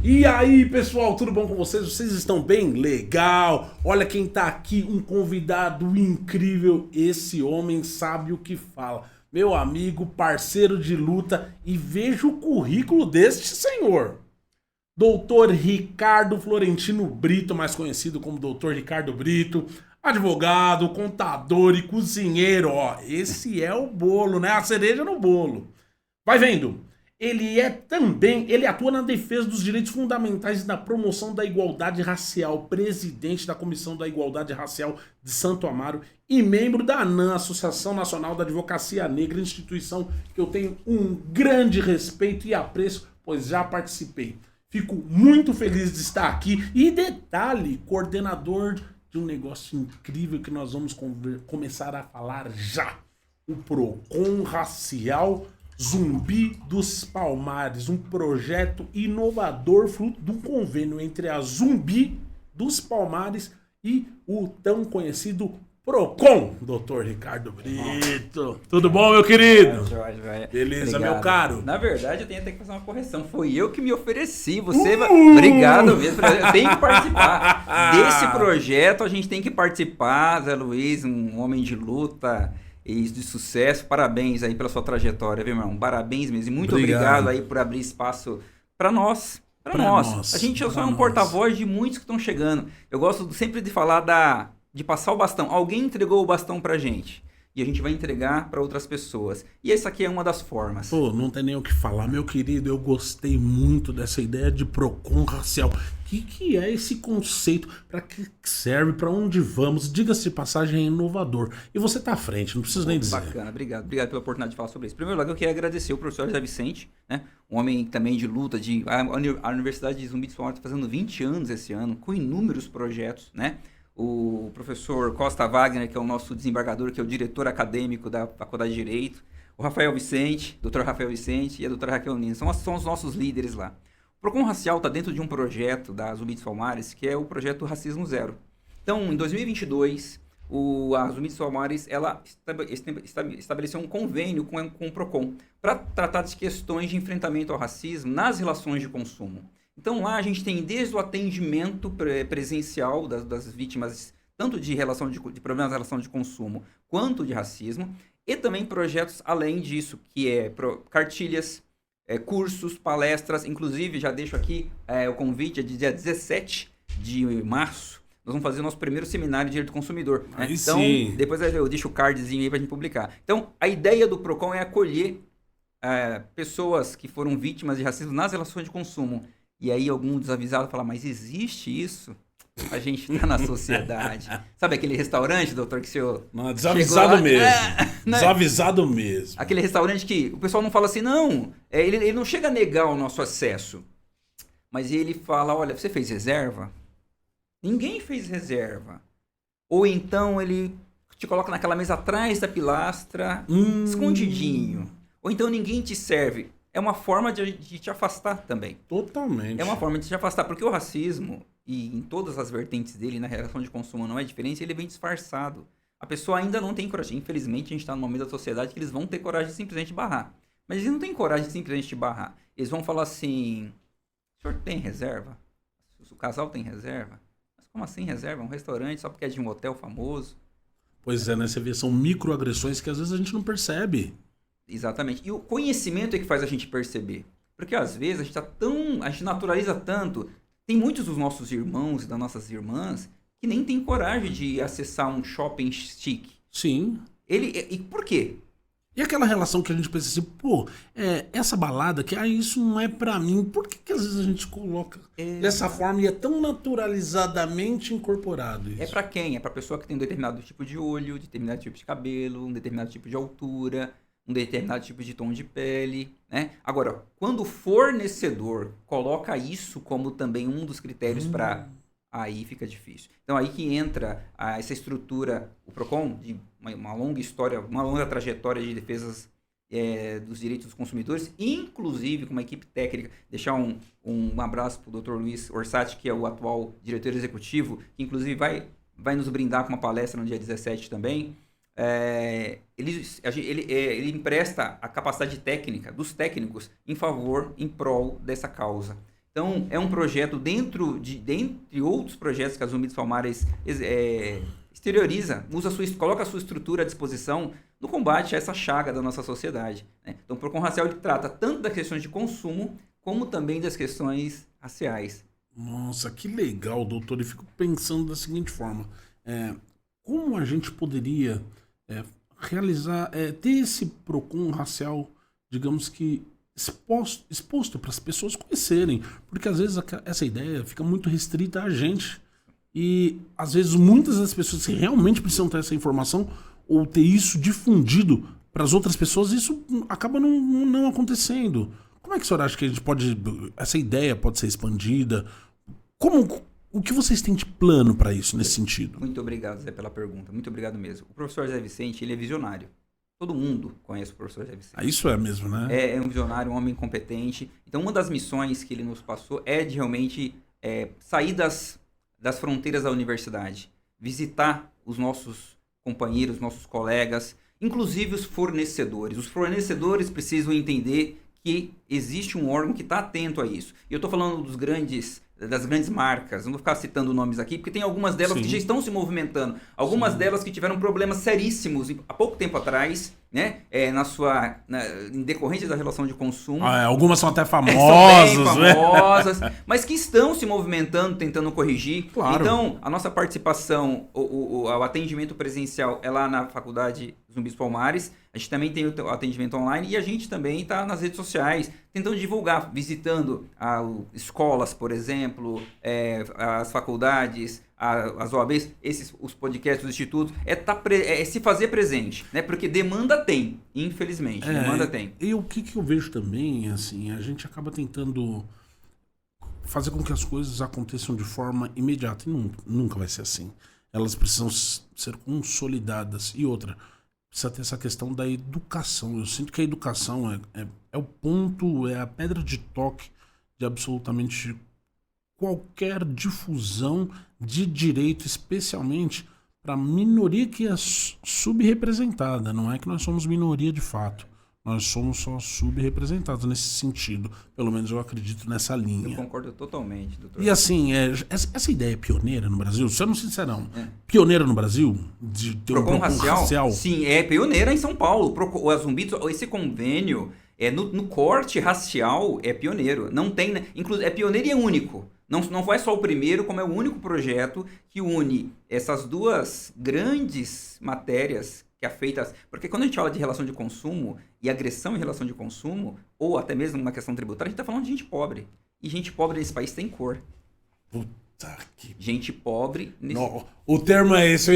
E aí, pessoal, tudo bom com vocês? Vocês estão bem? Legal! Olha quem tá aqui, um convidado incrível. Esse homem sabe o que fala. Meu amigo, parceiro de luta, e veja o currículo deste senhor. Doutor Ricardo Florentino Brito, mais conhecido como Doutor Ricardo Brito, advogado, contador e cozinheiro. Ó, esse é o bolo, né? A cereja no bolo. Vai vendo. Ele atua na defesa dos direitos fundamentais e na promoção da igualdade racial, presidente da Comissão da Igualdade Racial de Santo Amaro e membro da ANAN, Associação Nacional da Advocacia Negra, instituição que eu tenho um grande respeito e apreço, pois já participei. Fico muito feliz de estar aqui e, detalhe, coordenador de um negócio incrível que nós vamos começar a falar já. O PROCON Racial Zumbi dos Palmares, um projeto inovador fruto de um convênio entre a Zumbi dos Palmares e o tão conhecido PROCON, Dr. Ricardo Brito. Tudo bom, meu querido? Beleza, obrigado. Meu caro? Na verdade, eu tenho até que fazer uma correção. Foi eu que me ofereci. Você Obrigado mesmo. Eu tenho que participar desse projeto. A gente tem que participar. Zé Luiz, um homem de luta e de sucesso. Parabéns aí pela sua trajetória, viu, irmão? Parabéns mesmo. E muito obrigado aí por abrir espaço para nós. Para nós. A gente só é um porta-voz de muitos que estão chegando. Eu gosto sempre de falar de passar o bastão. Alguém entregou o bastão pra gente. E a gente vai entregar para outras pessoas. E essa aqui é uma das formas. Pô, não tem nem o que falar, meu querido. Eu gostei muito dessa ideia de PROCON racial. O que é esse conceito? Para que serve? Para onde vamos? Diga-se de passagem, é inovador. E você tá à frente, não preciso nem dizer. Bacana, obrigado. Obrigado pela oportunidade de falar sobre isso. Em primeiro lugar, eu queria agradecer o professor José Vicente, né? Um homem também de luta. A Universidade de Zumbi dos Palmares está fazendo 20 anos esse ano, com inúmeros projetos, né? O professor Costa Wagner, que é o nosso desembargador, que é o diretor acadêmico da Faculdade de Direito, o Rafael Vicente, doutor Rafael Vicente e a doutora Raquel Nina, são os nossos líderes lá. O PROCON Racial está dentro de um projeto da Zumbi dos Palmares, que é o projeto Racismo Zero. Então, em 2022, a Zumbi dos Palmares ela estabeleceu um convênio com o PROCON para tratar de questões de enfrentamento ao racismo nas relações de consumo. Então lá a gente tem desde o atendimento presencial das vítimas, tanto de problemas na relação de consumo, quanto de racismo, e também projetos além disso, que é cartilhas, cursos, palestras, inclusive já deixo aqui o convite, é de dia 17 de março, nós vamos fazer o nosso primeiro seminário de direito do consumidor. Né? Então, sim. Depois eu deixo o cardzinho aí pra gente publicar. Então, a ideia do PROCON é acolher pessoas que foram vítimas de racismo nas relações de consumo. E aí algum desavisado fala, mas existe isso? A gente tá na sociedade. Sabe aquele restaurante, doutor, que o senhor... Não, desavisado mesmo. Né? Desavisado mesmo. Aquele restaurante que o pessoal não fala assim, não, ele não chega a negar o nosso acesso. Mas ele fala, olha, você fez reserva? Ninguém fez reserva. Ou então ele te coloca naquela mesa atrás da pilastra, escondidinho. Ou então ninguém te serve. É uma forma de te afastar também. Totalmente. É uma forma de te afastar, porque o racismo, e em todas as vertentes dele, na relação de consumo não é diferente, ele vem disfarçado. A pessoa ainda não tem coragem. Infelizmente, a gente está num momento da sociedade que eles vão ter coragem de simplesmente barrar. Mas eles não têm coragem de simplesmente barrar. Eles vão falar assim, o senhor tem reserva? O casal tem reserva? Mas como assim reserva? Um restaurante só porque é de um hotel famoso? Pois é, né? Você vê, são microagressões que às vezes a gente não percebe. Exatamente. E o conhecimento é que faz a gente perceber. Porque às vezes a gente naturaliza tanto. Tem muitos dos nossos irmãos e das nossas irmãs que nem tem coragem de acessar um shopping chique. Sim. E por quê? E aquela relação que a gente pensa assim, pô, essa balada que isso não é pra mim. Por que às vezes a gente coloca dessa forma e é tão naturalizadamente incorporado isso? É pra quem? É pra pessoa que tem um determinado tipo de olho, determinado tipo de cabelo, um determinado tipo de altura, um determinado tipo de tom de pele, né? Agora, quando o fornecedor coloca isso como também um dos critérios para... Aí fica difícil. Então, aí que entra essa estrutura, o PROCON, de uma longa história, uma longa trajetória de defesas dos direitos dos consumidores, inclusive com uma equipe técnica. Deixar um abraço para o Dr. Luiz Orsatti, que é o atual diretor executivo, que inclusive vai nos brindar com uma palestra no dia 17 também. ele empresta a capacidade técnica dos técnicos em prol dessa causa. Então, é um projeto dentre outros projetos que a Zumbi dos Palmares exterioriza, coloca a sua estrutura à disposição no combate a essa chaga da nossa sociedade, né? Então, o Procon Racial ele trata tanto das questões de consumo, como também das questões raciais. Nossa, que legal, doutor. Eu fico pensando da seguinte forma. Como a gente poderia realizar, ter esse Procon Racial, digamos que, exposto para as pessoas conhecerem? Porque às vezes essa ideia fica muito restrita a gente. E às vezes muitas das pessoas que realmente precisam ter essa informação ou ter isso difundido para as outras pessoas, isso acaba não acontecendo. Como é que a senhora acha que essa ideia pode ser expandida? O que vocês têm de plano para isso, nesse sentido? Muito obrigado, Zé, pela pergunta. Muito obrigado mesmo. O professor Zé Vicente, ele é visionário. Todo mundo conhece o professor Zé Vicente. Isso é mesmo, né? É um visionário, um homem competente. Então, uma das missões que ele nos passou é de realmente sair das fronteiras da universidade, visitar os nossos companheiros, nossos colegas, inclusive os fornecedores. Os fornecedores precisam entender que existe um órgão que está atento a isso. E eu estou falando das grandes marcas, não vou ficar citando nomes aqui, porque tem algumas delas que já estão se movimentando. Algumas delas que tiveram problemas seríssimos há pouco tempo atrás, né? Em decorrência da relação de consumo. Algumas são até famosas. São bem famosas, mas que estão se movimentando, tentando corrigir. Claro. Então, a nossa participação, o atendimento presencial é lá na Faculdade Zumbi dos Palmares. A gente também tem o atendimento online e a gente também está nas redes sociais, tentando divulgar, visitando escolas, por exemplo, as faculdades, as OABs, os podcasts, os institutos, se fazer presente, né? Porque demanda tem, infelizmente, demanda tem. E o que eu vejo também, assim, a gente acaba tentando fazer com que as coisas aconteçam de forma imediata, e nunca vai ser assim. Elas precisam ser consolidadas. E outra, precisa ter essa questão da educação. Eu sinto que a educação é o ponto, é a pedra de toque de absolutamente qualquer difusão de direito, especialmente para a minoria que é subrepresentada. Não é que nós somos minoria de fato. Nós somos só subrepresentados nesse sentido. Pelo menos eu acredito nessa linha. Eu concordo totalmente, doutor. E assim, essa ideia é pioneira no Brasil? Sendo sincerão, pioneira no Brasil? De ter Procon racial? Sim, é pioneira em São Paulo. O Zumbi, esse convênio, no corte racial, é pioneiro. Não tem, inclusive, é pioneiro e é único. Não foi só o primeiro, como é o único projeto que une essas duas grandes matérias que afetam. Porque quando a gente fala de relação de consumo e agressão em relação de consumo, ou até mesmo uma questão tributária, a gente está falando de gente pobre. E gente pobre nesse país tem cor. Puta que... Gente pobre... Não, o termo é esse.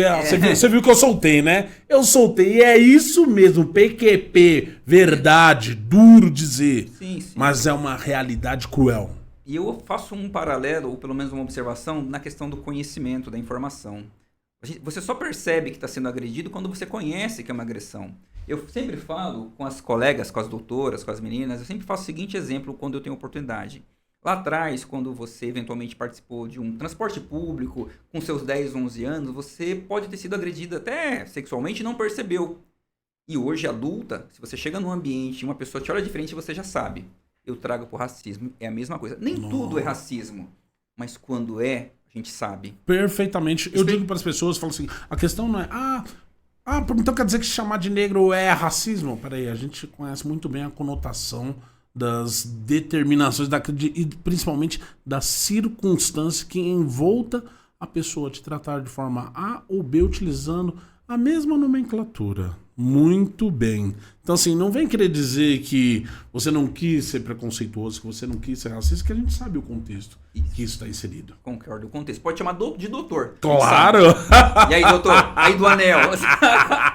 Você viu que eu soltei, né? Eu soltei. E é isso mesmo. PQP. Verdade. Duro dizer. Sim. Mas é uma realidade cruel. E eu faço um paralelo, ou pelo menos uma observação, na questão do conhecimento, da informação. Você só percebe que está sendo agredido quando você conhece que é uma agressão. Eu sempre falo com as colegas, com as doutoras, com as meninas, eu sempre faço o seguinte exemplo quando eu tenho oportunidade. Lá atrás, quando você eventualmente participou de um transporte público, com seus 10, 11 anos, você pode ter sido agredida até sexualmente e não percebeu. E hoje, adulta, se você chega num ambiente e uma pessoa te olha de frente, você já sabe. Eu trago pro racismo, é a mesma coisa. Nem tudo é racismo, mas quando a gente sabe. Perfeitamente. Eu digo para as pessoas, falo assim, a questão não é, então quer dizer que chamar de negro é racismo? Peraí, a gente conhece muito bem a conotação das determinações, e principalmente da circunstância que envolta a pessoa te tratar de forma A ou B, utilizando a mesma nomenclatura. Muito bem. Então, assim, não vem querer dizer que você não quis ser preconceituoso, que você não quis ser racista, que a gente sabe o contexto que isso está inserido. Concordo, o contexto. Pode chamar de doutor. Claro! E aí, doutor? Aí do anel.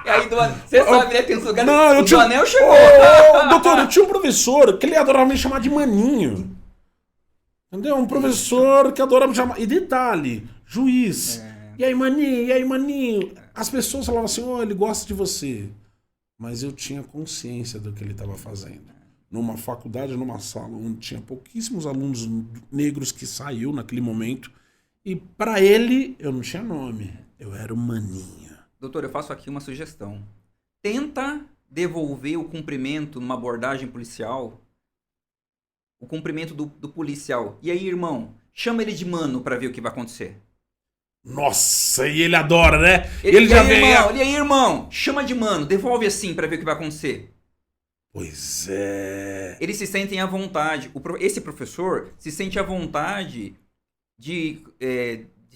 E aí do anel. Você sabe, né? Tem uns lugares. Não, do anel chegou. Doutor, eu tinha um professor que ele adorava me chamar de maninho. Entendeu? Um professor que adorava me chamar. E detalhe, juiz. E aí, maninho? E aí, maninho? As pessoas falavam assim, ele gosta de você. Mas eu tinha consciência do que ele estava fazendo. Numa faculdade, numa sala onde tinha pouquíssimos alunos negros que saiu naquele momento. E para ele, eu não tinha nome. Eu era o maninho. Doutor, eu faço aqui uma sugestão. Tenta devolver o cumprimento numa abordagem policial, o cumprimento do policial. E aí, irmão, chama ele de mano pra ver o que vai acontecer. Nossa, e ele adora, né? Ele já vem... vem... E aí, irmão, chama de mano, devolve assim pra ver o que vai acontecer. Pois é... Eles se sentem à vontade. Esse professor se sente à vontade de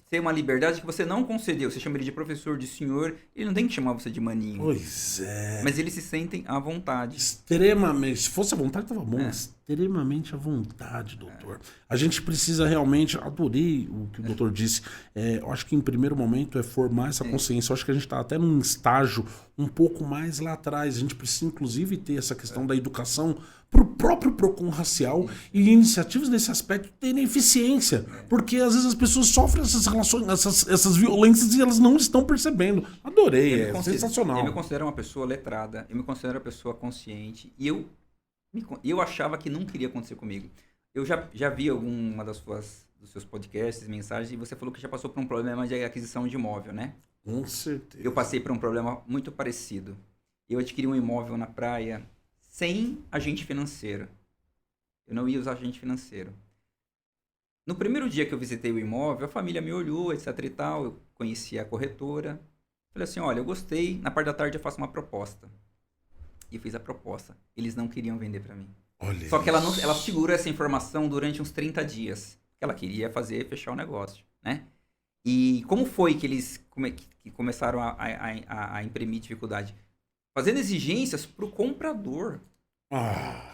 ter uma liberdade que você não concedeu. Você chama ele de professor, de senhor, ele não tem que chamar você de maninho. Pois é... Mas eles se sentem à vontade. Extremamente. Se fosse à vontade, tava bom. Extremamente à vontade, doutor. A gente precisa realmente... Adorei o que o doutor disse. Eu acho que em primeiro momento é formar essa consciência. Eu acho que a gente tá até num estágio um pouco mais lá atrás. A gente precisa, inclusive, ter essa questão da educação pro próprio PROCON racial e iniciativas nesse aspecto terem eficiência. Porque às vezes as pessoas sofrem essas relações, essas violências e elas não estão percebendo. Adorei, sensacional. Eu me considero uma pessoa letrada, eu me considero uma pessoa consciente e eu achava que não queria acontecer comigo. Eu já vi alguma dos seus podcasts, mensagens, e você falou que já passou por um problema de aquisição de imóvel, né? Com certeza. Eu passei por um problema muito parecido. Eu adquiri um imóvel na praia sem agente financeiro. Eu não ia usar agente financeiro. No primeiro dia que eu visitei o imóvel, a família me olhou, etc e tal, eu conheci a corretora. Falei assim, olha, eu gostei, na parte da tarde eu faço uma proposta. E fiz a proposta. Eles não queriam vender para mim. Olha Só que ela segurou essa informação durante uns 30 dias. Ela queria fechar o negócio, né? E como foi que eles que começaram a imprimir dificuldade? Fazendo exigências para o comprador.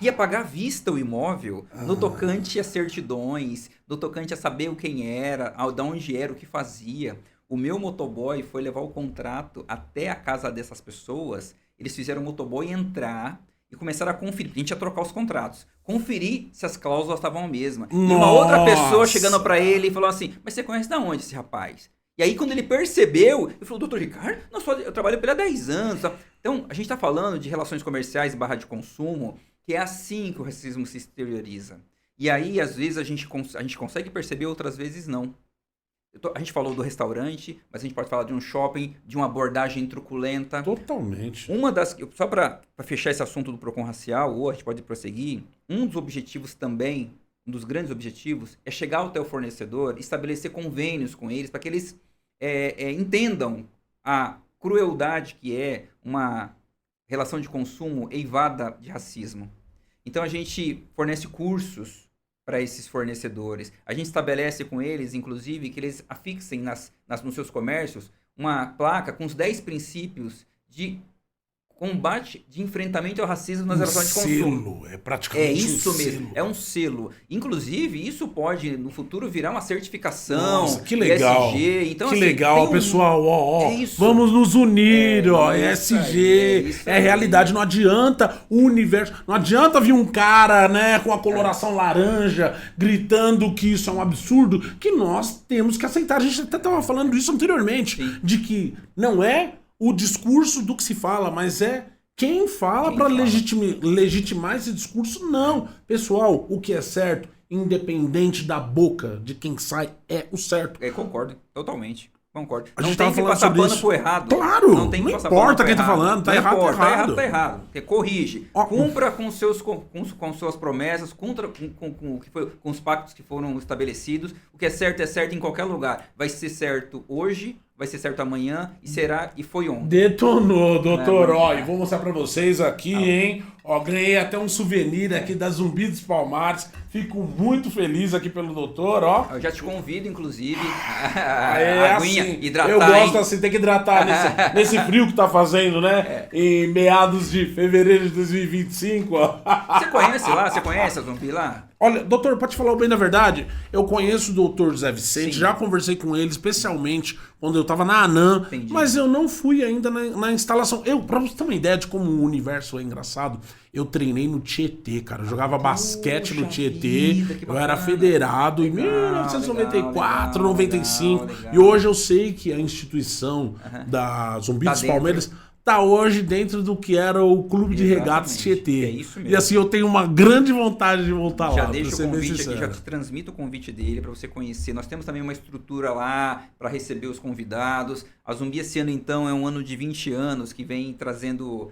Ia pagar à vista o imóvel, no tocante a certidões, no tocante a saber quem era, de onde era, o que fazia. O meu motoboy foi levar o contrato até a casa dessas pessoas. Eles fizeram o motoboy entrar e começaram a conferir. A gente ia trocar os contratos. Conferir se as cláusulas estavam a mesma. E uma outra pessoa chegando para ele e falou assim, mas você conhece de onde esse rapaz? E aí, quando ele percebeu, ele falou, doutor Ricardo, eu trabalho com ele há 10 anos. Tá? Então, a gente está falando de relações comerciais / de consumo, que é assim que o racismo se exterioriza. E aí, às vezes, a gente consegue perceber, outras vezes não. A gente falou do restaurante, mas a gente pode falar de um shopping, de uma abordagem truculenta. Totalmente. Só para fechar esse assunto do PROCON racial, ou a gente pode prosseguir, um dos objetivos também, um dos grandes objetivos, é chegar até o fornecedor, estabelecer convênios com eles, para que eles entendam a crueldade que é uma relação de consumo eivada de racismo. Então, a gente fornece cursos para esses fornecedores. A gente estabelece com eles, inclusive, que eles afixem nos seus comércios uma placa com os 10 princípios de combate, de enfrentamento ao racismo nas relações de consumo. É praticamente isso mesmo, é um selo. Inclusive, isso pode, no futuro, virar uma certificação. Nossa, que legal. ESG. Então, que assim, legal, pessoal. Vamos nos unir, ESG. É realidade, não adianta o universo. Não adianta vir um cara, né, com a coloração laranja, gritando que isso é um absurdo, que nós temos que aceitar. A gente até estava falando isso anteriormente, de que não é o discurso do que se fala, mas é quem fala para legitimar esse discurso. Não. Pessoal, o que é certo, independente da boca de quem sai, é o certo. Concordo, totalmente. Concordo. A gente não tem que passar pano pro errado. Claro, não importa quem tá falando, tá errado. Tá errado. Corrige. Cumpra com suas promessas, cumpra com os pactos que foram estabelecidos. O que é certo em qualquer lugar. Vai ser certo hoje, vai ser certo amanhã e foi ontem. Detonou, doutor. E vou mostrar pra vocês aqui, hein? Ganhei até um souvenir aqui da Zumbi dos Palmares. Fico muito feliz aqui pelo doutor, Eu já te convido, inclusive, a aguinha, assim, hidratar. Eu gosto assim, tem que hidratar nesse frio que tá fazendo, né? Em meados de fevereiro de 2025, Você conhece a Zumbi lá? Olha, doutor, pra te falar bem da verdade, eu conheço o doutor José Vicente, já conversei com ele, especialmente quando eu tava na ANAM, mas eu não fui ainda na instalação. Pra você ter uma ideia de como o universo é engraçado, eu treinei no Tietê, cara. Eu jogava basquete no Tietê, eu era federado em 1994, 95, e hoje eu sei que a instituição da Zumbi dos Palmeiras tá hoje dentro do que era o Clube de Regatas Tietê. É isso mesmo. E assim, eu tenho uma grande vontade de voltar lá. Já deixo o convite aqui, já te transmito o convite dele para você conhecer. Nós temos também uma estrutura lá para receber os convidados. A Zumbi esse ano, então, é um ano de 20 anos que vem trazendo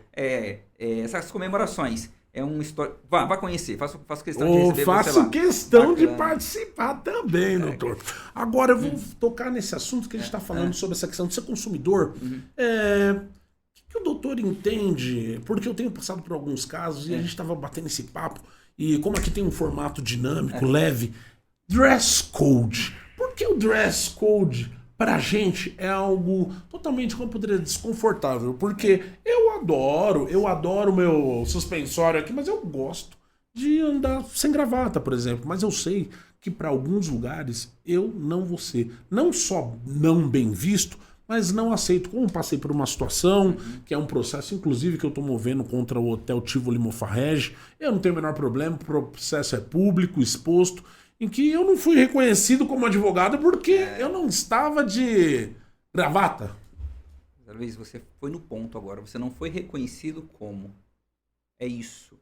essas comemorações. É uma história. Vá conhecer, faço questão de receber faço você lá. questão de participar também, doutor. Agora eu vou tocar nesse assunto que a gente está falando sobre essa questão de ser consumidor. O que o doutor entende? Porque eu tenho passado por alguns casos e a gente estava batendo esse papo. E como aqui tem um formato dinâmico, leve, dress code. Por que o dress code pra gente é algo totalmente, como eu poderia dizer, desconfortável? Porque eu adoro o meu suspensório aqui, mas eu gosto de andar sem gravata, por exemplo. Mas eu sei que para alguns lugares eu não vou ser não só não bem visto, mas não aceito. Como passei por uma situação, que é um processo, inclusive, que eu estou movendo contra o Hotel Tivoli Mofarrege, eu não tenho o menor problema, o processo é público, exposto, em que eu não fui reconhecido como advogado porque eu não estava de gravata. Luiz, você foi no ponto agora, você não foi reconhecido como. É isso.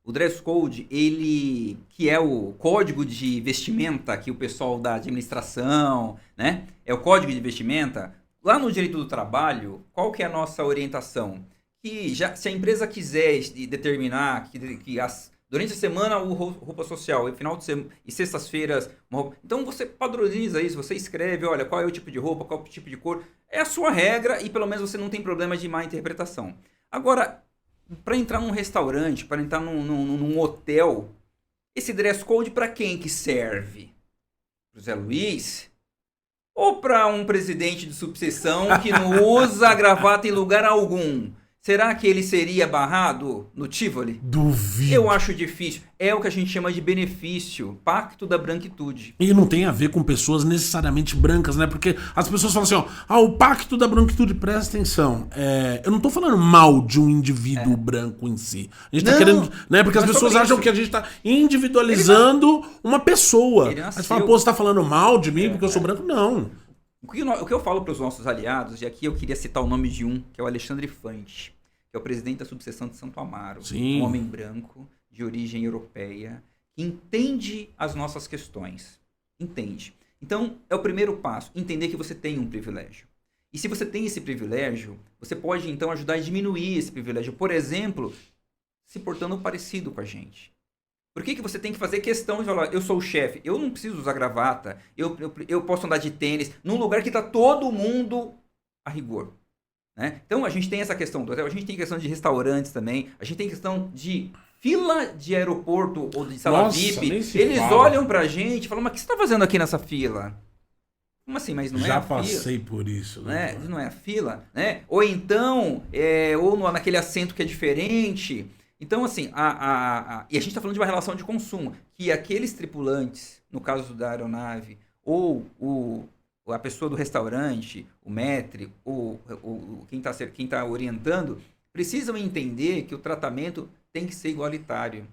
O dress code, ele, que é o código de vestimenta que o pessoal da administração, né? É o código de vestimenta. Lá no direito do trabalho, qual que é a nossa orientação? Que já, se a empresa quiser determinar que durante a semana roupa social, e final de semana e sextas-feiras, então você padroniza isso, você escreve, olha, qual é o tipo de roupa, qual é o tipo de cor, é a sua regra e pelo menos você não tem problema de má interpretação. Agora, para entrar num restaurante, para entrar num hotel, esse dress code para quem que serve? Pro Zé Luiz? Ou para um presidente de subseção que não usa a gravata em lugar algum? Será que ele seria barrado no Tivoli? Duvido. Eu acho difícil. É o que a gente chama de benefício, pacto da branquitude. E não tem a ver com pessoas necessariamente brancas, né? Porque as pessoas falam assim, ó, o pacto da branquitude, presta atenção. Eu não tô falando mal de um indivíduo branco em si. A gente tá querendo, né? Porque as pessoas acham que a gente tá individualizando uma pessoa. Aí você fala, pô, você tá falando mal de mim porque eu sou branco? Não. O que eu falo para os nossos aliados, e aqui eu queria citar o nome de um, que é o Alexandre Fante, que é o presidente da subseção de Santo Amaro. Sim. Um homem branco, de origem europeia, que entende as nossas questões. Entende. Então, é o primeiro passo, entender que você tem um privilégio. E se você tem esse privilégio, você pode, então, ajudar a diminuir esse privilégio. Por exemplo, se portando parecido com a gente. Por que você tem que fazer questão de falar, eu sou o chefe, eu não preciso usar gravata, eu posso andar de tênis, num lugar que está todo mundo a rigor. Né? Então, a gente tem essa questão do hotel, a gente tem questão de restaurantes também, a gente tem questão de fila de aeroporto ou de sala VIP. Eles olham pra gente e falam, mas o que você está fazendo aqui nessa fila? Como assim? Mas não é a fila? Já passei por isso. Né? Não é a fila? Né? Ou então, ou naquele assento que é diferente. Então, assim, e a gente está falando de uma relação de consumo, que aqueles tripulantes, no caso da aeronave, ou a pessoa do restaurante, o maître, ou quem tá orientando, precisam entender que o tratamento tem que ser igualitário.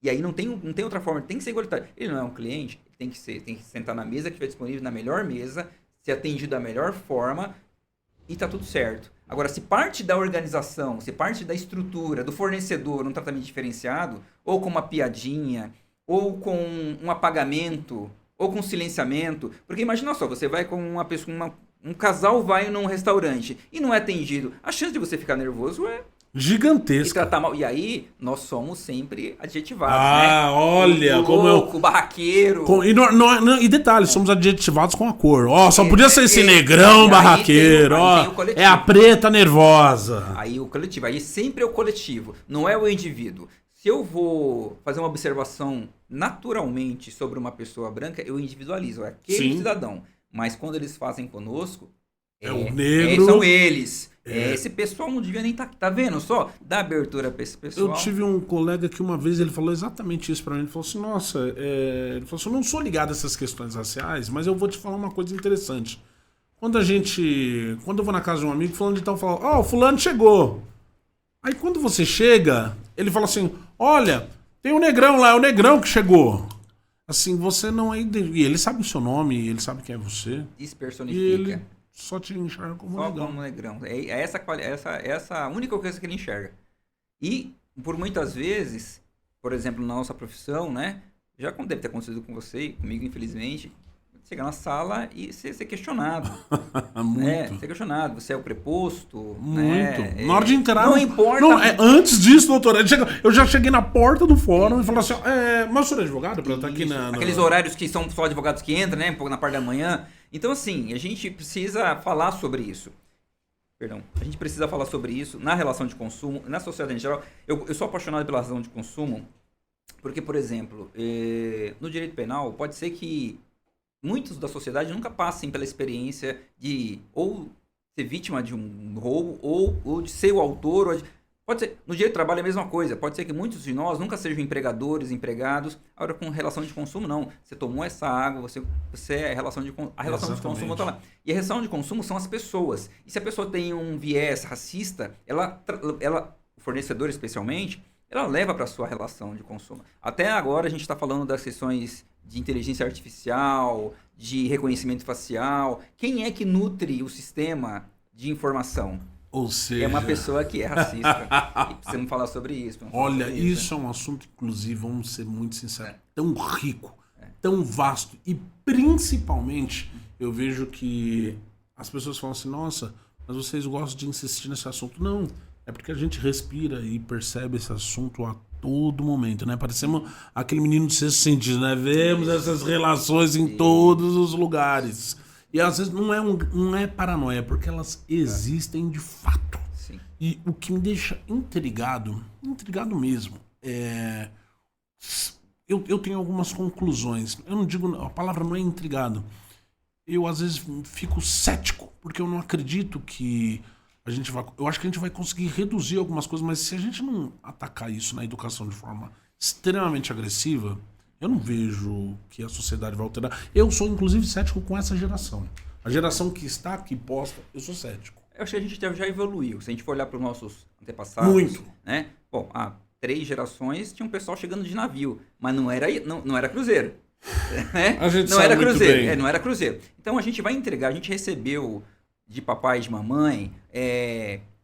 E aí não tem outra forma, tem que ser igualitário. Ele não é um cliente, tem que sentar na mesa que estiver disponível, na melhor mesa, ser atendido da melhor forma, e tá tudo certo. Agora, se parte da organização, se parte da estrutura, do fornecedor, um tratamento diferenciado, ou com uma piadinha, ou com um apagamento, ou com silenciamento, porque imagina só, você vai com uma pessoa, um casal vai num restaurante e não é atendido, a chance de você ficar nervoso é gigantesca. E tratar mal. E aí, nós somos sempre adjetivados, né? Olha, o louco, o barraqueiro. E detalhe, somos adjetivados com a cor. Só podia ser esse negrão barraqueiro. É a preta nervosa. Aí o coletivo, aí sempre é o coletivo, não é o indivíduo. Se eu vou fazer uma observação naturalmente sobre uma pessoa branca, eu individualizo, é aquele cidadão. Mas quando eles fazem conosco, o negro. São eles. Esse pessoal não devia nem estar aqui. Tá vendo só? Dá abertura pra esse pessoal. Eu tive um colega que uma vez ele falou exatamente isso pra mim. Ele falou assim, nossa, ele falou assim, eu não sou ligado a essas questões raciais, mas eu vou te falar uma coisa interessante. Quando eu vou na casa de um amigo, fulano de tal fala, o fulano chegou. Aí quando você chega, ele fala assim, olha, tem um negrão lá, é o negrão que chegou. Assim, você não é... E ele sabe o seu nome, ele sabe quem é você. Despersonifica. só te enxerga como Só negrão. como negrão. É essa a única coisa que ele enxerga. E, por muitas vezes, por exemplo, na nossa profissão, né? Já deve ter acontecido com você e comigo, infelizmente, chegar na sala e ser questionado. Muito. Ser questionado. Você é o preposto. Muito. Né? Na hora de entrar... Não importa. Não, antes disso, doutor, eu já cheguei na porta do fórum e falei assim, mas o senhor é advogado pra eu estar aqui Aqueles horários que são só advogados que entram, né? Um pouco na parte da manhã. Então, assim, a gente precisa falar sobre isso. Perdão. A gente precisa falar sobre isso na relação de consumo, na sociedade em geral. Eu sou apaixonado pela relação de consumo porque, por exemplo, no direito penal, pode ser que muitos da sociedade nunca passem pela experiência de ou ser vítima de um roubo ou de ser o autor. Pode ser, no direito do trabalho é a mesma coisa. Pode ser que muitos de nós nunca sejam empregadores, empregados. Agora, com relação de consumo, não. Você tomou essa água, você é a relação de consumo está lá. E a relação de consumo são as pessoas. E se a pessoa tem um viés racista, ela o fornecedor especialmente, ela leva para a sua relação de consumo. Até agora a gente está falando das questões de inteligência artificial, de reconhecimento facial. Quem é que nutre o sistema de informação? Ou seja... É uma pessoa que é racista. E precisamos falar sobre isso. Olha, isso é um assunto, inclusive, vamos ser muito sinceros, tão rico, tão vasto. E, principalmente, eu vejo que as pessoas falam assim, nossa, mas vocês gostam de insistir nesse assunto. Não, é porque a gente respira e percebe esse assunto a todo momento, né? Parecemos aquele menino de sexto sentido, né? Vemos essas relações em todos os lugares. E às vezes não é paranoia, porque elas existem de fato. Sim. E o que me deixa intrigado mesmo, eu tenho algumas conclusões. Eu não digo, a palavra não é intrigado. Eu às vezes fico cético, porque eu não acredito que a gente vai... Eu acho que a gente vai conseguir reduzir algumas coisas, mas se a gente não atacar isso na educação de forma extremamente agressiva... Eu não vejo que a sociedade vai alterar. Eu sou, inclusive, cético com essa geração. A geração que está aqui posta, eu sou cético. Eu acho que a gente já evoluiu. Se a gente for olhar para os nossos antepassados... Muito. Né? Bom, há 3 gerações tinha um pessoal chegando de navio, mas não era cruzeiro. Né? A gente não sabe era muito cruzeiro. bem. Não era cruzeiro. Então a gente vai entregar, a gente recebeu de papai e de mamãe,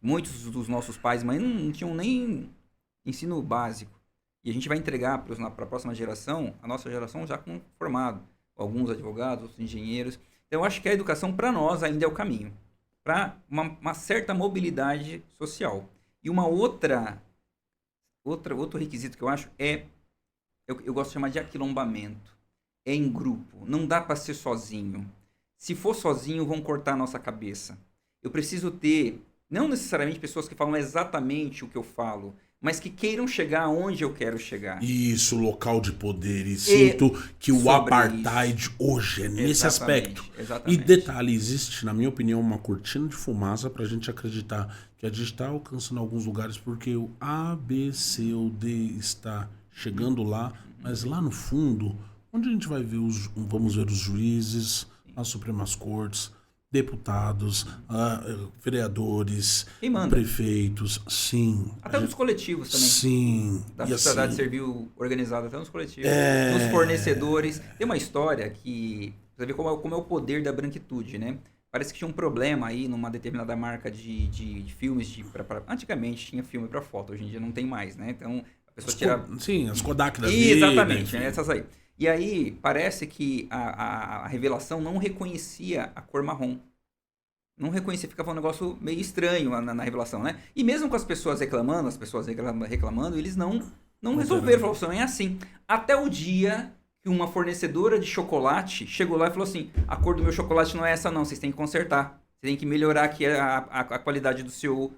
muitos dos nossos pais e mães não tinham nem ensino básico. E a gente vai entregar para a próxima geração, a nossa geração já com formado. Alguns advogados, outros engenheiros. Então, eu acho que a educação, para nós, ainda é o caminho. Para uma certa mobilidade social. E outro requisito que eu acho eu gosto de chamar de aquilombamento. É em grupo. Não dá para ser sozinho. Se for sozinho, vão cortar a nossa cabeça. Eu preciso ter, não necessariamente pessoas que falam exatamente o que eu falo, mas que queiram chegar onde eu quero chegar. Isso, local de poder. E sinto que o apartheid isso. hoje é nesse aspecto. Exatamente. E detalhe, existe, na minha opinião, uma cortina de fumaça pra gente acreditar que a gente está alcançando alguns lugares porque o A, B, C ou D está chegando lá, mas lá no fundo, onde a gente vai ver vamos ver os juízes, as Supremas Cortes, deputados, vereadores, prefeitos, sim. Até nos coletivos também. Sim. Da sociedade civil organizada, até nos coletivos. Nos fornecedores. Tem uma história que... Você vê como é o poder da branquitude, né? Parece que tinha um problema aí numa determinada marca de filmes. Antigamente tinha filme para foto, hoje em dia não tem mais, né? Então, a pessoa tira... Sim, as Kodak da vida. Exatamente, essas aí. E aí, parece que a revelação não reconhecia a cor marrom. Não reconhecia, ficava um negócio meio estranho na revelação, né? E mesmo com as pessoas reclamando, eles não resolveram. Falaram, não é assim. Até o dia que uma fornecedora de chocolate chegou lá e falou assim, a cor do meu chocolate não é essa não, vocês têm que consertar. Vocês têm que melhorar aqui a qualidade do seu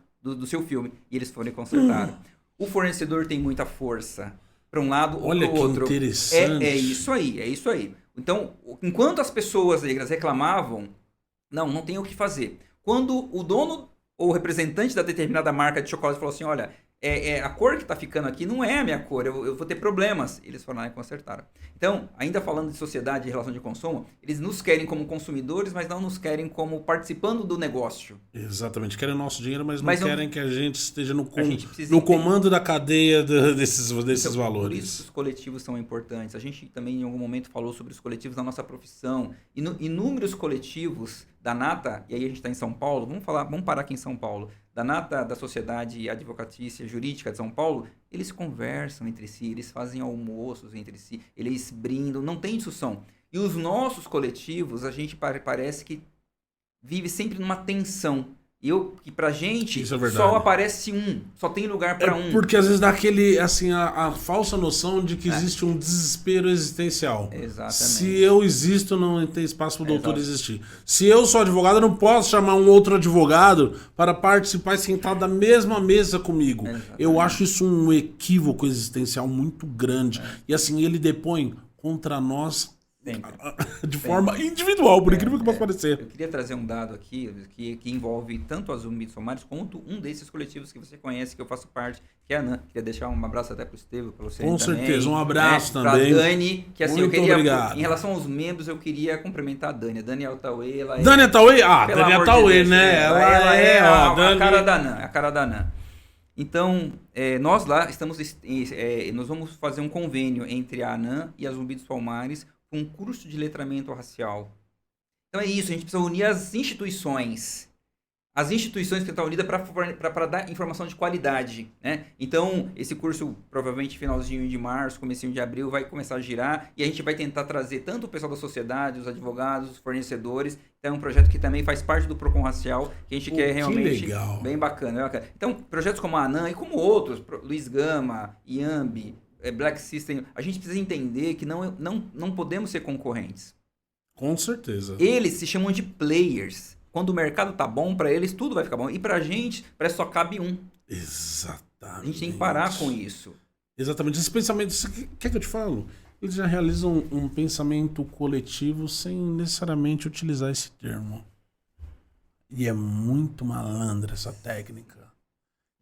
filme. E eles foram e consertaram. O fornecedor tem muita força. Para um lado ou para o outro. Olha que interessante. É isso aí. Então, enquanto as pessoas negras reclamavam, não tem o que fazer. Quando o dono ou o representante da determinada marca de chocolate falou assim, olha, a cor que tá ficando aqui não é a minha cor, eu vou ter problemas. Eles foram lá e consertaram. Então, ainda falando de sociedade e relação de consumo, eles nos querem como consumidores, mas não nos querem como participando do negócio. Exatamente, querem nosso dinheiro, mas não Mas não- querem que a gente esteja no A gente precisa no entender. comando da cadeia desses Então, por valores. isso os coletivos são importantes. A gente também em algum momento falou sobre os coletivos na nossa profissão. Inúmeros coletivos da Nata, e aí a gente está em São Paulo, vamos parar aqui em São Paulo, da Nata, da Sociedade Advocatícia Jurídica de São Paulo, eles conversam entre si, eles fazem almoços entre si, eles brindam, não tem discussão. E os nossos coletivos, a gente parece que vive sempre numa tensão. Que pra gente Isso é verdade. só aparece só tem lugar pra um. Porque às vezes dá aquele, assim, a falsa noção de que existe um desespero existencial. Exatamente. Se eu existo, não tem espaço para o doutor Exato. existir. Se eu sou advogado, eu não posso chamar um outro advogado para participar e sentar da mesma mesa comigo. Exatamente. Eu acho isso um equívoco existencial muito grande. E assim, ele depõe contra nós Sempre. de forma individual, por incrível que possa parecer. Eu queria trazer um dado aqui que envolve tanto as Zumbi de Somares quanto um desses coletivos que você conhece, que eu faço parte, que é a ANAN. Queria deixar um abraço até pro Estevam, pra você Com também, certeza, um abraço pra também. Dani, que assim, Muito eu queria, obrigado. em relação aos membros, eu queria cumprimentar a Dani. A Dani Altauê, ela é... Dani Atauê? Ah, Pelo Dani amor de Atauê, Deus, né? Ela é, a, ó, Dani... a cara da ANAN, a cara da ANAN. Então, nós lá estamos, nós vamos fazer um convênio entre a ANAN e a Zumbi dos Palmares com um curso de letramento racial. Então é isso, a gente precisa unir as instituições. As instituições que estão unidas para dar informação de qualidade, né? Então, esse curso, provavelmente, finalzinho de março, comecinho de abril, vai começar a girar e a gente vai tentar trazer tanto o pessoal da sociedade, os advogados, os fornecedores. Então, é um projeto que também faz parte do Procon Racial, que a gente quer realmente... legal. Bem bacana, Então, projetos como a ANAN e como outros, Luiz Gama, IAMB, Black System, a gente precisa entender que não podemos ser concorrentes. Com certeza. Eles se chamam de players. Quando o mercado tá bom, pra eles tudo vai ficar bom. E pra gente, parece que só cabe um. Exatamente. A gente tem que parar com isso. Exatamente. Esse pensamento, quer que eu te falo? Eles já realizam um pensamento coletivo sem necessariamente utilizar esse termo. E é muito malandra essa técnica.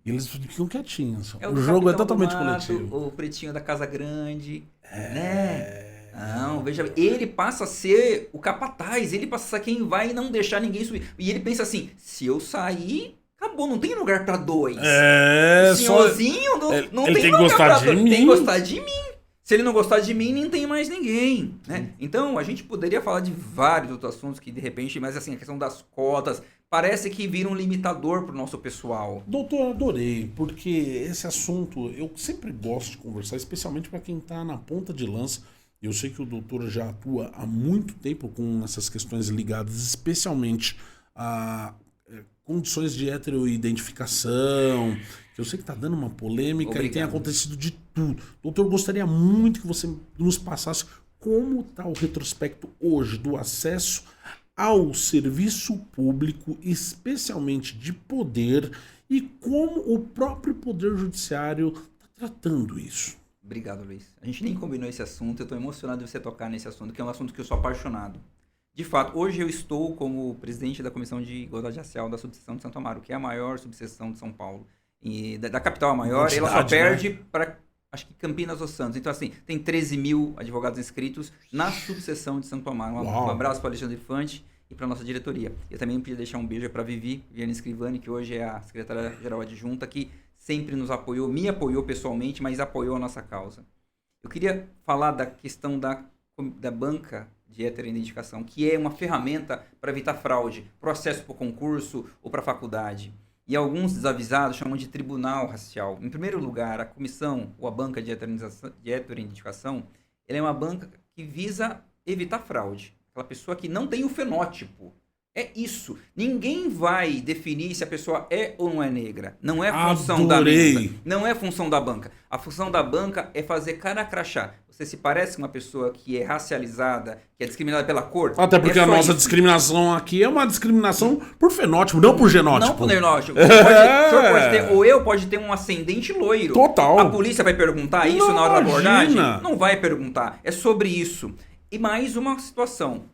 E eles ficam quietinhos. O jogo é Capitão totalmente do Mato, coletivo. O pretinho da Casa Grande, né? Não, veja, ele passa a ser o capataz, ele passa a ser quem vai não deixar ninguém subir. E ele pensa assim, se eu sair, acabou, não tem lugar pra dois. É, O senhorzinho não ele tem tem que lugar gostar pra de dois. mim. Tem que gostar de mim. Se ele não gostar de mim, nem tem mais ninguém, né? Então, a gente poderia falar de vários outros assuntos que, de repente, mas assim, a questão das cotas, parece que vira um limitador pro nosso pessoal. Doutor, adorei, porque esse assunto eu sempre gosto de conversar, especialmente para quem está na ponta de lança. Eu sei que o doutor já atua há muito tempo com essas questões ligadas, especialmente a condições de heteroidentificação, que eu sei que está dando uma polêmica. Obrigado. E tem acontecido de tudo. Doutor, gostaria muito que você nos passasse como está o retrospecto hoje do acesso ao serviço público, especialmente de poder, e como o próprio Poder Judiciário está tratando isso. Obrigado, Luiz. A gente nem combinou esse assunto, eu estou emocionado de você tocar nesse assunto, que é um assunto que eu sou apaixonado. De fato, hoje eu estou como presidente da Comissão de Igualdade Racial da subseção de Santo Amaro, que é a maior subseção de São Paulo. E da capital a maior, ela só perde, né, para, acho que Campinas ou Santos. Então, assim, tem 13 mil advogados inscritos na subseção de Santo Amaro. Um abraço para Alexandre Infante e para nossa diretoria. Eu também queria deixar um beijo para Viviane Scrivani, que hoje é a secretária-geral adjunta, que sempre nos apoiou, me apoiou pessoalmente, mas apoiou a nossa causa. Eu queria falar da questão da banca de heteroidentificação, que é uma ferramenta para evitar fraude, processo para concurso ou para faculdade. E alguns desavisados chamam de tribunal racial. Em primeiro lugar, a comissão ou a banca de heteroidentificação, ela é uma banca que visa evitar fraude. Aquela pessoa que não tem o fenótipo. É isso. Ninguém vai definir se a pessoa é ou não é negra. Não é função da banca. Não é função da banca. A função da banca é fazer cara crachá. Você se parece com uma pessoa que é racializada, que é discriminada pela cor. Até porque a nossa discriminação aqui é uma discriminação por fenótipo, não por genótipo. Não por genótipo. Pode ter um ascendente loiro. Total. A polícia vai perguntar isso na hora da abordagem? Não vai perguntar. É sobre isso. E mais uma situação.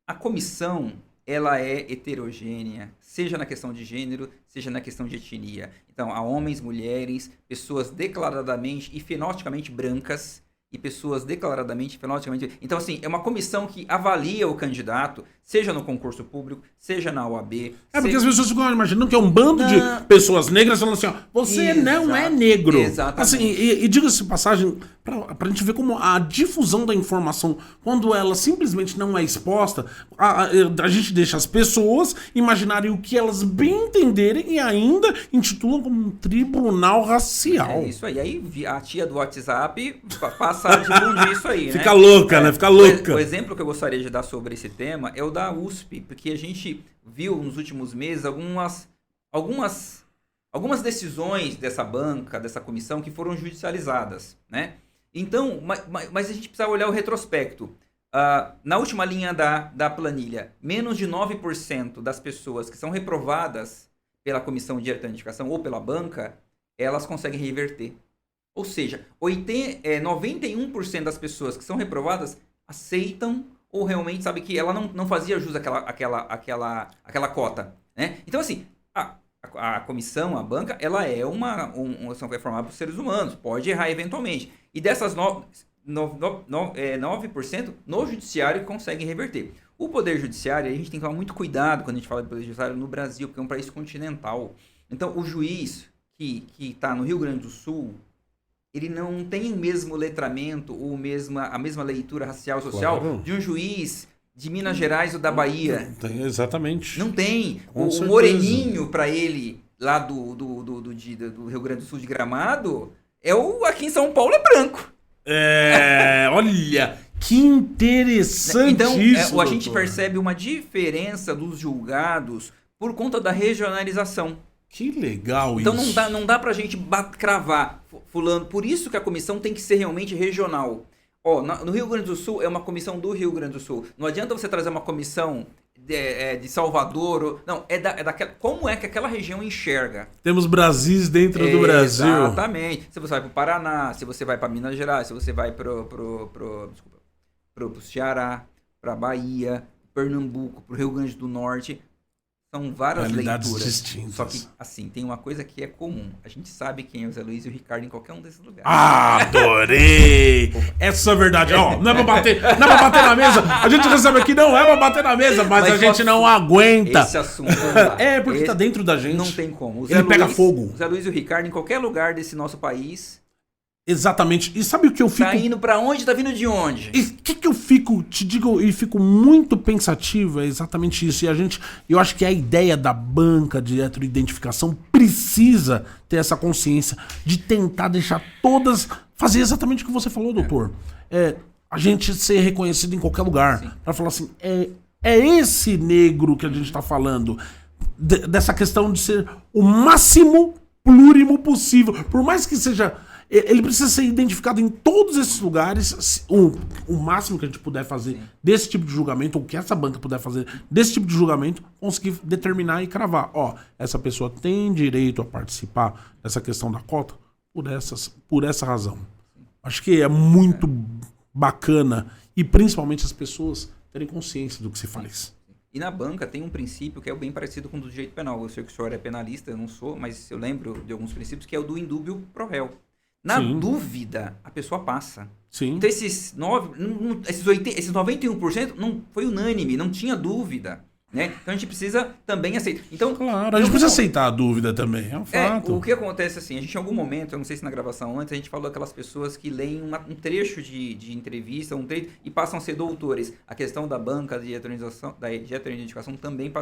A comissão, ela é heterogênea, seja na questão de gênero, seja na questão de etnia. Então, há homens, mulheres, pessoas declaradamente e fenotipicamente brancas e pessoas declaradamente e fenotipicamente... Então, assim, é uma comissão que avalia o candidato, seja no concurso público, seja na OAB... Porque as pessoas ficam imaginando que é um bando de pessoas negras falando assim, ó, você não é negro. Exatamente. Assim, e diga-se passagem, pra gente ver como a difusão da informação, quando ela simplesmente não é exposta, a gente deixa as pessoas imaginarem o que elas bem entenderem e ainda intitulam como um tribunal racial. É isso aí. Aí a tia do WhatsApp passa a difundir isso aí, Fica louca, né? Fica louca. O exemplo que eu gostaria de dar sobre esse tema é o da USP, porque a gente viu nos últimos meses algumas decisões dessa banca, dessa comissão, que foram judicializadas, né? Então, mas a gente precisa olhar o retrospecto. Na última linha da planilha, menos de 9% das pessoas que são reprovadas pela comissão de identificação ou pela banca, elas conseguem reverter. Ou seja, 91% das pessoas que são reprovadas aceitam ou realmente sabe que ela não fazia jus àquela cota, né? Então, assim, a comissão, a banca, ela é é formada por seres humanos, pode errar eventualmente. E dessas 9%, no judiciário conseguem reverter. O poder judiciário, a gente tem que tomar muito cuidado quando a gente fala de poder judiciário no Brasil, porque é um país continental. Então, o juiz que está no Rio Grande do Sul, ele não tem o mesmo letramento ou a mesma leitura racial social de um juiz de Minas Gerais ou da Bahia. Tem, exatamente. Não tem. O certeza. moreninho, para ele, lá do Rio Grande do Sul de Gramado, aqui em São Paulo é branco. Olha, que interessante então, isso. A gente percebe uma diferença dos julgados por conta da regionalização. Que legal então, isso. Então não dá pra gente cravar fulano. Por isso que a comissão tem que ser realmente regional. No Rio Grande do Sul é uma comissão do Rio Grande do Sul. Não adianta você trazer uma comissão de Salvador. Não, daquela. Como é que aquela região enxerga? Temos Brasis dentro do Brasil. Exatamente. Se você vai pro Paraná, se você vai para Minas Gerais, se você vai pro Ceará, pra Bahia, Pernambuco, pro Rio Grande do Norte. São várias leituras. Distintas. Só que, assim, tem uma coisa que é comum. A gente sabe quem é o Zé Luiz e o Ricardo em qualquer um desses lugares. Adorei! Essa é a verdade. Não é pra bater na mesa. A gente recebe aqui, não é pra bater na mesa, mas a gente não aguenta. Esse assunto não dá. Porque tá dentro da gente. Não tem como. Ele pega fogo. O Zé Luiz e o Ricardo em qualquer lugar desse nosso país. Exatamente. E sabe o que eu fico... Tá indo pra onde? Tá vindo de onde? E o que eu fico, te digo, e fico muito pensativo, é exatamente isso. Eu acho que a ideia da banca de heteroidentificação precisa ter essa consciência de tentar deixar todas... Fazer exatamente o que você falou, doutor. A gente ser reconhecido em qualquer lugar. Pra falar assim, é esse negro que a gente tá falando. Dessa questão de ser o máximo plurimo possível. Por mais que seja... Ele precisa ser identificado em todos esses lugares. O máximo que a gente puder fazer desse tipo de julgamento, ou que essa banca puder fazer desse tipo de julgamento, conseguir determinar e cravar. Essa pessoa tem direito a participar dessa questão da cota por essa razão. Acho que é muito bacana e principalmente as pessoas terem consciência do que se faz. E na banca tem um princípio que é bem parecido com o do direito penal. Eu sei que o senhor é penalista, eu não sou, mas eu lembro de alguns princípios, que é o do indúbio pro réu. Na dúvida, a pessoa passa. Sim. Então esses 91% não foi unânime, não tinha dúvida. Né? Então a gente precisa também aceitar. Então, claro, a gente precisa aceitar a dúvida também, é um fato. O que acontece assim, a gente em algum momento, eu não sei se na gravação antes, a gente falou daquelas pessoas que leem um trecho de entrevista, e passam a ser doutores. A questão da banca de heteroidentificação também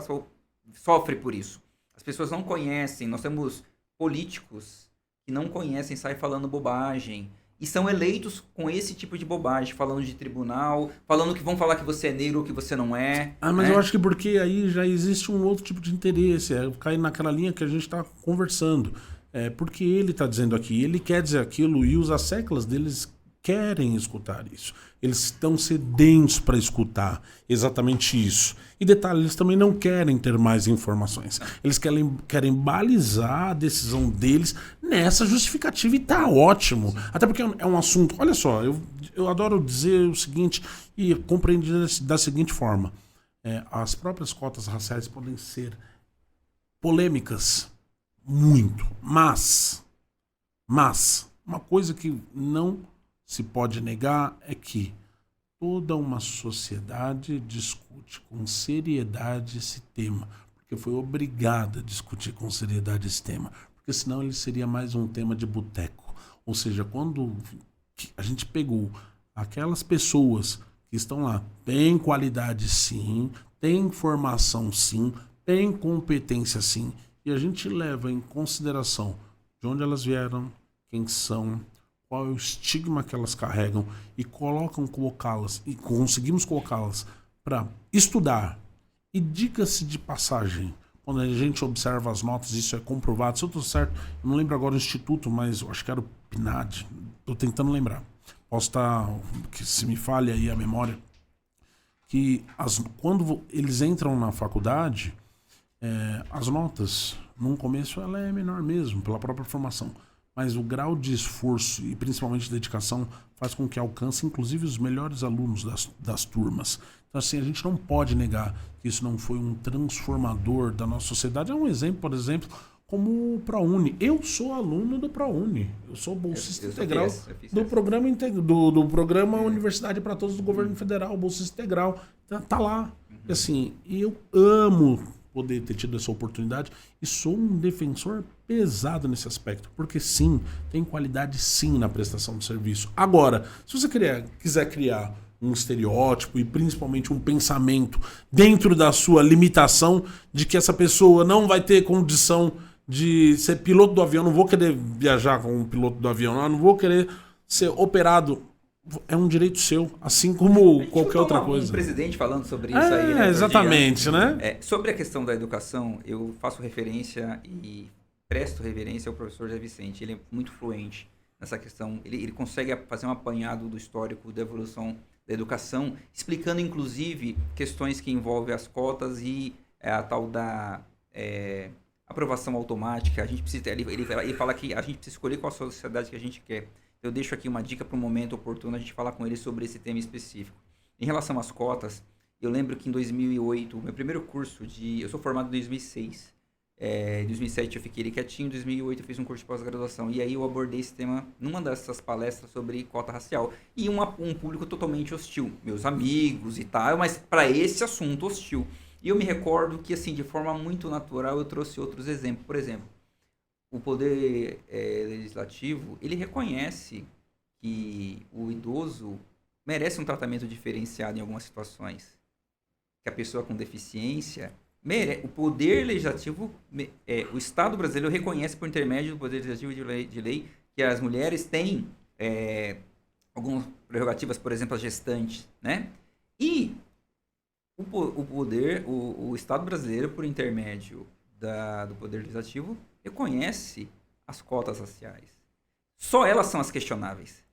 sofre por isso. As pessoas não conhecem, nós temos políticos que não conhecem, saem falando bobagem. E são eleitos com esse tipo de bobagem, falando de tribunal, falando que vão falar que você é negro ou que você não é. Mas eu acho que porque aí já existe um outro tipo de interesse, cair naquela linha que a gente está conversando. Porque ele está dizendo aqui, ele quer dizer aquilo e os asseclas deles querem escutar isso. Eles estão sedentos para escutar exatamente isso. E detalhe, eles também não querem ter mais informações. Eles querem balizar a decisão deles nessa justificativa e tá ótimo. Até porque é um assunto... Olha só, eu adoro dizer o seguinte e compreender da seguinte forma. as próprias cotas raciais podem ser polêmicas, muito, mas uma coisa que não se pode negar é que toda uma sociedade discute com seriedade esse tema, porque foi obrigada a discutir com seriedade esse tema, porque senão ele seria mais um tema de boteco. Ou seja, quando a gente pegou aquelas pessoas que estão lá, tem qualidade sim, tem formação sim, tem competência sim, e a gente leva em consideração de onde elas vieram, quem são, qual é o estigma que elas carregam e colocá-las e conseguimos colocá-las para estudar. E diga-se de passagem, quando a gente observa as notas, isso é comprovado. Se eu estou certo, eu não lembro agora o instituto, mas eu acho que era o PNAD, estou tentando lembrar. Posso estar, que se me falha aí a memória, que quando eles entram na faculdade, as notas, no começo, ela é menor mesmo, pela própria formação. Mas o grau de esforço e principalmente dedicação faz com que alcance, inclusive, os melhores alunos das turmas. Então, assim, a gente não pode negar que isso não foi um transformador da nossa sociedade. É um exemplo, por exemplo, como o ProUni. Eu sou aluno do ProUni. Eu sou bolsista integral do programa, do programa Universidade para Todos do Governo Federal, bolsista integral. Tá lá. E, assim, eu amo poder ter tido essa oportunidade e sou um defensor pesado nesse aspecto, porque sim, tem qualidade sim na prestação do serviço. Agora, se você quiser criar um estereótipo e principalmente um pensamento dentro da sua limitação de que essa pessoa não vai ter condição de ser piloto do avião, não vou querer viajar com um piloto do avião, não vou querer ser operado, é um direito seu, assim como qualquer outra coisa. Um presidente falando sobre isso aí, né? Exatamente, né? Sobre a questão da educação, eu faço referência e presto reverência ao professor Zé Vicente. Ele é muito fluente nessa questão. Ele consegue fazer um apanhado do histórico da evolução da educação, explicando inclusive questões que envolvem as cotas e a tal da aprovação automática. A gente precisa, ele fala que a gente precisa escolher qual a sociedade que a gente quer. Eu deixo aqui uma dica para o momento oportuno a gente falar com ele sobre esse tema específico. Em relação às cotas, eu lembro que em 2008, meu primeiro curso eu sou formado em 2006. Em 2007 eu fiquei ali quietinho, em 2008 eu fiz um curso de pós-graduação. E aí eu abordei esse tema numa dessas palestras sobre cota racial. E um público totalmente hostil. Meus amigos e tal, mas para esse assunto hostil. E eu me recordo que, assim, de forma muito natural, eu trouxe outros exemplos. Por exemplo, o Poder Legislativo, ele reconhece que o idoso merece um tratamento diferenciado em algumas situações. Que a pessoa com deficiência merece. O Poder Legislativo, o Estado brasileiro reconhece por intermédio do Poder Legislativo de lei que as mulheres têm algumas prerrogativas, por exemplo, as gestantes, né? E o Estado brasileiro, por intermédio do Poder Legislativo, reconhece as cotas raciais. Só elas são as questionáveis.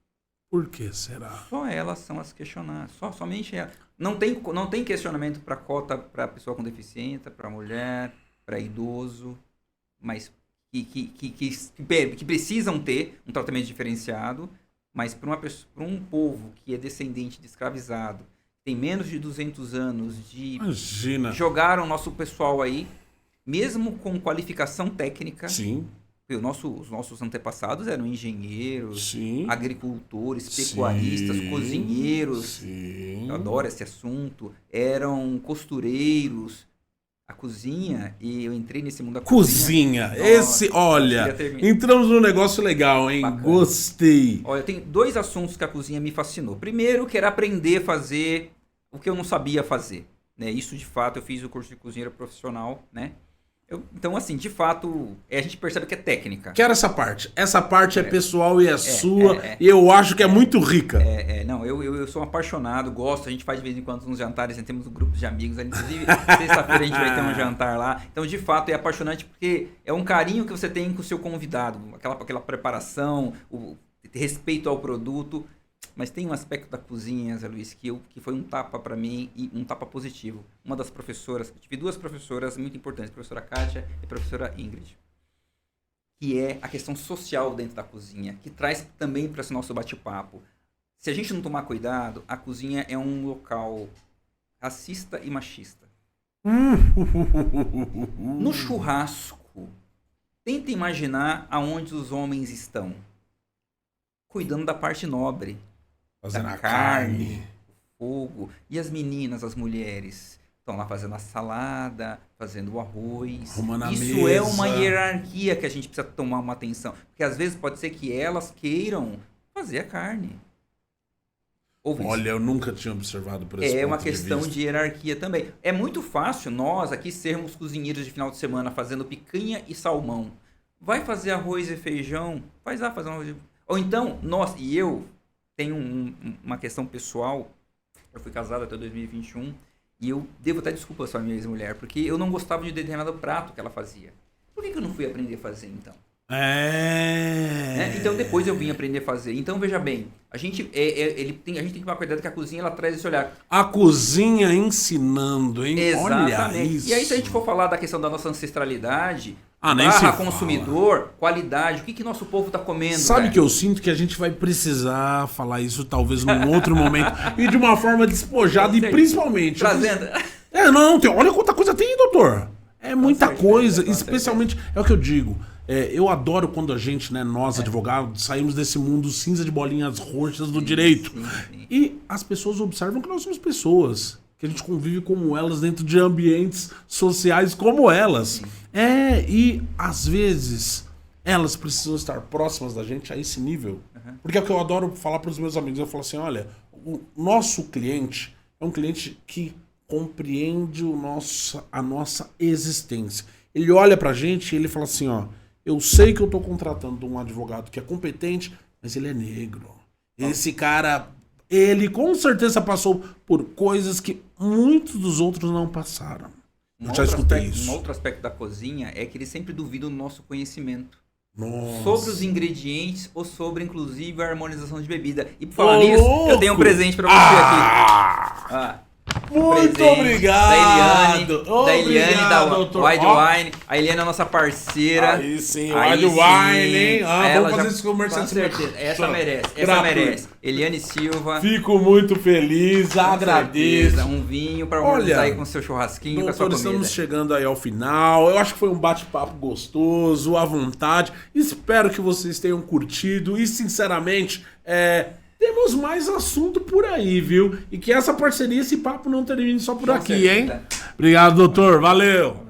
Por que será? Só elas são as questionáveis. Somente elas. Não tem questionamento para cota para pessoa com deficiência, para mulher, para idoso, mas que precisam ter um tratamento diferenciado, mas para um povo que é descendente de escravizado, tem menos de 200 anos Imagina. Jogaram nosso pessoal aí, mesmo com qualificação técnica. Sim. Os nossos antepassados eram engenheiros, Sim. agricultores, pecuaristas, Sim. cozinheiros. Sim. Eu adoro esse assunto. Eram costureiros. A cozinha, e eu entrei nesse mundo da cozinha. Olha, entramos num negócio legal, hein? Bacana. Gostei. Olha, tem 2 assuntos que a cozinha me fascinou. Primeiro, que era aprender a fazer o que eu não sabia fazer, né? Isso, de fato, eu fiz o curso de cozinheiro profissional, né? Então, assim, de fato, a gente percebe que é técnica. Quero essa parte. Essa parte é pessoal e é sua. E eu acho que é muito rica. Não, eu sou um apaixonado, gosto. A gente faz de vez em quando uns jantares, temos um grupo de amigos. Inclusive, sexta-feira a gente vai ter um jantar lá. Então, de fato, é apaixonante porque é um carinho que você tem com o seu convidado. Aquela preparação, o respeito ao produto. Mas tem um aspecto da cozinha, Zé Luiz, que foi um tapa para mim, e um tapa positivo. Uma das professoras, eu tive 2 professoras muito importantes, a professora Kátia e a professora Ingrid, que é a questão social dentro da cozinha, que traz também para esse nosso bate-papo. Se a gente não tomar cuidado, a cozinha é um local racista e machista. No churrasco, tenta imaginar aonde os homens estão. Cuidando da parte nobre. Fazendo da a carne, fogo. E as meninas, as mulheres, estão lá fazendo a salada, fazendo o arroz. Arrumando a Isso é mesa. uma hierarquia que a gente precisa tomar uma atenção. Porque às vezes pode ser que elas queiram fazer a carne. Olha, eu nunca tinha observado por esse ponto É uma de questão vista. de hierarquia também. É muito fácil nós aqui sermos cozinheiros de final de semana fazendo picanha e salmão. Vai fazer arroz e feijão? Vai lá fazer um arroz e... Ou então, nós, e eu tenho uma questão pessoal. Eu fui casado até 2021 e eu devo até desculpas à minha ex-mulher, porque eu não gostava de determinado prato que ela fazia. Por que eu não fui aprender a fazer então? Então depois eu vim aprender a fazer. Então veja bem, a gente tem que tomar cuidado que a cozinha ela traz esse olhar. A cozinha ensinando, hein? Exatamente. Olha isso. E aí se a gente for falar da questão da nossa ancestralidade, nem se fala. consumidor, qualidade, o que nosso povo está comendo? Sabe que eu sinto que a gente vai precisar falar isso talvez num outro momento e de uma forma despojada e principalmente... Trazendo... Olha quanta coisa tem, doutor. É muita coisa, com especialmente, é o que eu digo, eu adoro quando a gente, nós advogados, saímos desse mundo cinza de bolinhas roxas do direito. Sim. E as pessoas observam que nós somos pessoas, que a gente convive como elas dentro de ambientes sociais como elas. Sim. E às vezes elas precisam estar próximas da gente a esse nível. Porque é o que eu adoro falar para os meus amigos, eu falo assim, olha, o nosso cliente é um cliente que compreende a nossa existência. Ele olha pra gente e ele fala assim, ó, eu sei que eu tô contratando um advogado que é competente, mas ele é negro. Esse cara, ele com certeza passou por coisas que muitos dos outros não passaram. Eu já escutei isso. Um outro aspecto da cozinha é que eles sempre duvidam do nosso conhecimento. Nossa. Sobre os ingredientes ou sobre, inclusive, a harmonização de bebida. E por falar nisso, eu tenho um presente pra você aqui. Muito obrigado! Da Eliane da doutor. Wide Wine. A Eliane é a nossa parceira. Aí sim, Wide Wine, hein? Vamos fazer esse comercial. Com certeza. Essa merece. Eliane Silva. Fico muito feliz, agradeço. Um vinho para harmonizar aí com seu churrasquinho, com a sua comida. Estamos chegando aí ao final. Eu acho que foi um bate-papo gostoso, à vontade. Espero que vocês tenham curtido e, sinceramente, temos mais assunto por aí, viu? E que essa parceria, esse papo não termine só por aqui, hein? Obrigado, doutor. Valeu!